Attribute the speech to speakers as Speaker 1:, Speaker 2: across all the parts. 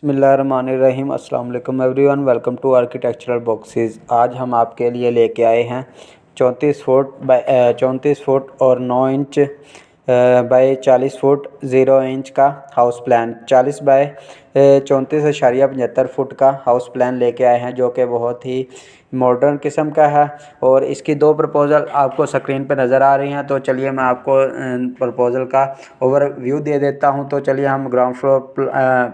Speaker 1: बिस्मिल्लाहिर्रहमानिर्रहीम। अस्सलाम वालेकुम everyone, welcome to architectural boxes. आज हम आपके लिए लेके आए हैं 34 फुट और 9 इंच बाई 40 फुट 0 इंच का हाउस प्लान। 40 बाय 34.75 फुट का हाउस प्लान लेके आए हैं, जो कि बहुत ही मॉडर्न किस्म का है। और इसकी दो प्रपोज़ल आपको स्क्रीन पे नज़र आ रही हैं। तो चलिए मैं आपको प्रपोज़ल का ओवरव्यू दे देता हूं। तो चलिए हम ग्राउंड फ्लोर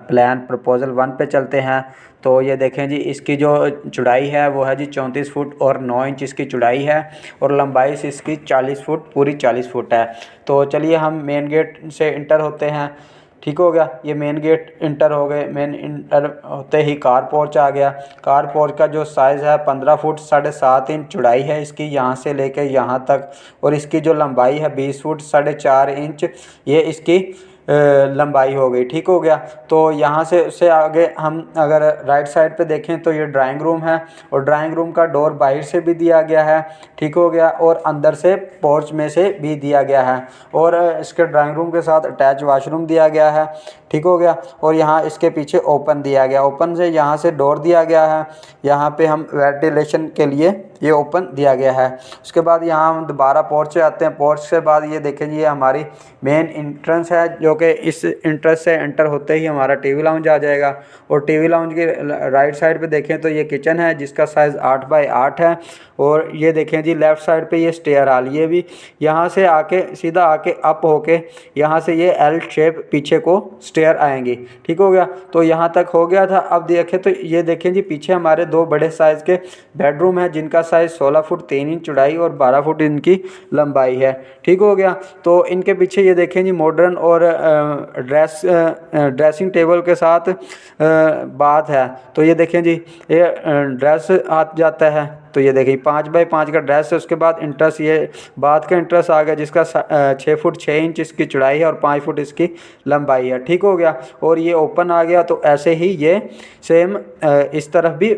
Speaker 1: प्लान प्रपोज़ल 1 पे चलते हैं। तो ये देखें जी, इसकी जो चौड़ाई है वो है जी 34 फुट और 9 इंच इसकी चौड़ाई है, और लंबाई से इसकी 40 फुट पूरी 40 फुट है। तो चलिए हम मेन गेट से इंटर होते हैं। ठीक हो गया, ये मेन गेट इंटर हो गए। मेन इंटर होते ही कार पोर्च आ गया। कार पोर्च का जो साइज़ है 15 फुट 7.5 इंच चौड़ाई है इसकी, यहाँ से लेके यहाँ तक। और इसकी जो लंबाई है 20 फुट 4.5 इंच, ये इसकी लंबाई हो गई। ठीक हो गया। तो यहाँ से उससे आगे हम अगर राइट साइड पे देखें तो ये ड्राइंग रूम है, और ड्राइंग रूम का डोर बाहर से भी दिया गया है। ठीक हो गया। और अंदर से पोर्च में से भी दिया गया है, और इसके ड्राइंग रूम के साथ अटैच वाशरूम दिया गया है। ठीक हो गया। और यहाँ इसके पीछे ओपन दिया गया, ओपन से यहाँ से डोर दिया गया है। यहाँ पे हम वेंटिलेशन के लिए ये ओपन दिया गया है। उसके बाद यहाँ हम दोबारा पोर्च से आते हैं। पोर्च के बाद ये देखें जी, ये हमारी मेन इंट्रेंस है, जो कि इस इंट्रेंस से एंटर होते ही हमारा टीवी लाउंज आ जाएगा। और टीवी लाउंज के राइट साइड पे देखें तो ये किचन है, जिसका साइज़ 8 बाई 8 है। और ये देखें जी, लेफ़्ट साइड पे ये स्टेयर आ रही है भी, यहाँ से आके सीधा आके अप होके यहाँ से ये एल शेप पीछे को स्टेयर आएंगी। ठीक हो गया। तो यहाँ तक हो गया था। अब देखें तो ये देखें जी, पीछे हमारे दो बड़े साइज़ के बेडरूम है, जिनका साइज़ 16 फुट 3 इंच चौड़ाई और 12 फुट इनकी लंबाई है। ठीक हो गया। तो इनके पीछे ये देखें जी, मॉडर्न और ड्रेसिंग टेबल के साथ बाथ है। तो ये देखें जी, ये ड्रेस आ जाता है। तो ये देखिए 5 बाई 5 का ड्रेस है। उसके बाद इंट्रेस, ये बाथ का इंट्रेस आ गया, जिसका 6 फुट 6 इंच इसकी चौड़ाई है और 5 फुट इसकी लंबाई है। ठीक हो गया। और ये ओपन आ गया। तो ऐसे ही ये सेम इस तरफ भी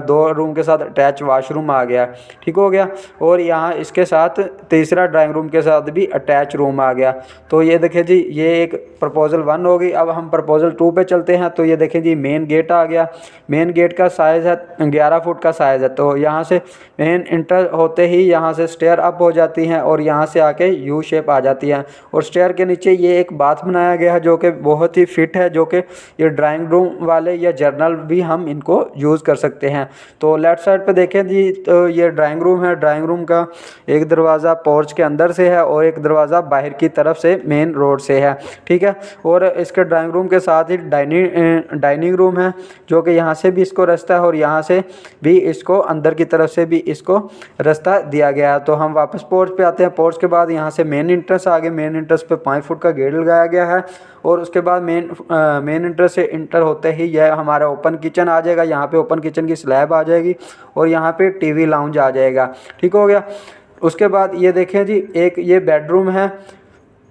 Speaker 1: 2 रूम के साथ अटैच वाशरूम आ गया। ठीक हो गया। और यहाँ इसके साथ तीसरा ड्राइंग रूम के साथ भी अटैच रूम आ गया। तो ये देखें जी, ये एक प्रपोज़ल 1 हो गई। अब हम प्रपोज़ल 2 पे चलते हैं। तो ये देखें जी, मेन गेट आ गया। मेन गेट का साइज़ है 11 फुट का साइज़ है। तो यहाँ से मेन इंटर होते ही यहाँ से स्टेयर अप हो जाती हैं, और यहाँ से आके यू शेप आ जाती है। और स्टेयर के नीचे ये एक बाथ बनाया गया है, जो कि बहुत ही फिट है, जो कि ये ड्राइंग रूम वाले या जर्नल भी हम इनको यूज़ कर सकते हैं। तो लेफ़्ट साइड पे देखें जी, तो ये ड्राइंग रूम है। ड्राइंग रूम का एक दरवाज़ा पोर्च के अंदर से है, और एक दरवाज़ा बाहर की तरफ से मेन रोड से है। ठीक है। और इसके ड्राइंग रूम के साथ ही डाइनिंग रूम है, जो कि यहाँ से भी इसको रास्ता है, और यहाँ से भी इसको अंदर की तरफ से भी इसको रास्ता दिया गया है। तो हम वापस पोर्च पे आते हैं। पोर्च के बाद यहाँ से मेन इंट्रेंस आ गया। मेन इंट्रेंस पे 5 फुट का गेट लगाया गया है। और उसके बाद मेन इंट्रेंस से इंटर होते ही यह हमारा ओपन किचन आ जाएगा। यहाँ पे ओपन किचन की स्लैब आ जाएगी, और यहाँ पे टीवी लाउंज आ जाएगा। ठीक हो गया। उसके बाद ये देखें जी, एक ये बेडरूम है,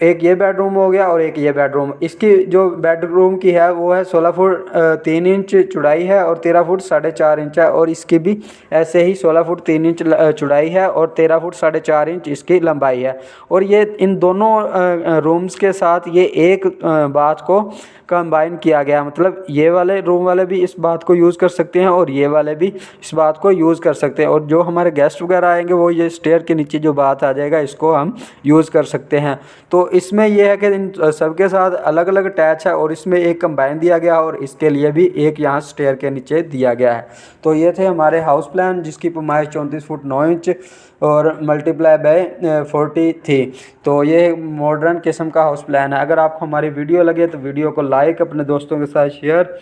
Speaker 1: एक ये बेडरूम हो गया, और एक ये बेडरूम। इसकी जो बेडरूम की है वो है 16 फुट 3 इंच चौड़ाई है, और 13 फुट 4.5 इंच है। और इसकी भी ऐसे ही 16 फुट 3 इंच चौड़ाई है, और 13 फुट 4.5 इंच इसकी लंबाई है। और ये इन दोनों रूम्स के साथ ये एक बाथ को कंबाइन किया गया, मतलब ये वाले रूम वाले भी इस बात को यूज़ कर सकते हैं, और ये वाले भी इस बात को यूज़ कर सकते हैं। और जो हमारे गेस्ट वगैरह आएंगे, वो ये स्टेयर के नीचे जो बात आ जाएगा, इसको हम यूज़ कर सकते हैं। तो इसमें यह है कि इन सबके साथ अलग अलग अटैच है, और इसमें एक कंबाइन दिया गया, और इसके लिए भी एक यहाँ स्टेयर के नीचे दिया गया है। तो ये थे हमारे हाउस प्लान, जिसकी पैमाइश 34 फुट 9 इंच और मल्टीप्लाई बाय 40 थी। तो ये मॉडर्न किस्म का हाउस प्लान है। अगर आपको हमारी वीडियो लगे तो वीडियो को लाइक, अपने दोस्तों के साथ शेयर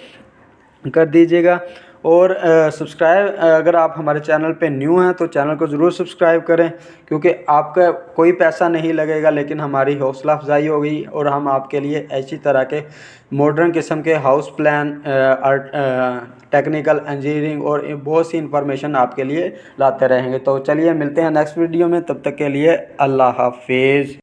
Speaker 1: कर दीजिएगा। और सब्सक्राइब, अगर आप हमारे चैनल पे न्यू हैं तो चैनल को ज़रूर सब्सक्राइब करें, क्योंकि आपका कोई पैसा नहीं लगेगा, लेकिन हमारी हौसला अफजाई होगी, और हम आपके लिए ऐसी तरह के मॉडर्न किस्म के हाउस प्लान, टेक्निकल इंजीनियरिंग और बहुत सी इंफॉर्मेशन आपके लिए लाते रहेंगे। तो चलिए मिलते हैं नेक्स्ट वीडियो में, तब तक के लिए अल्लाह हाफिज़।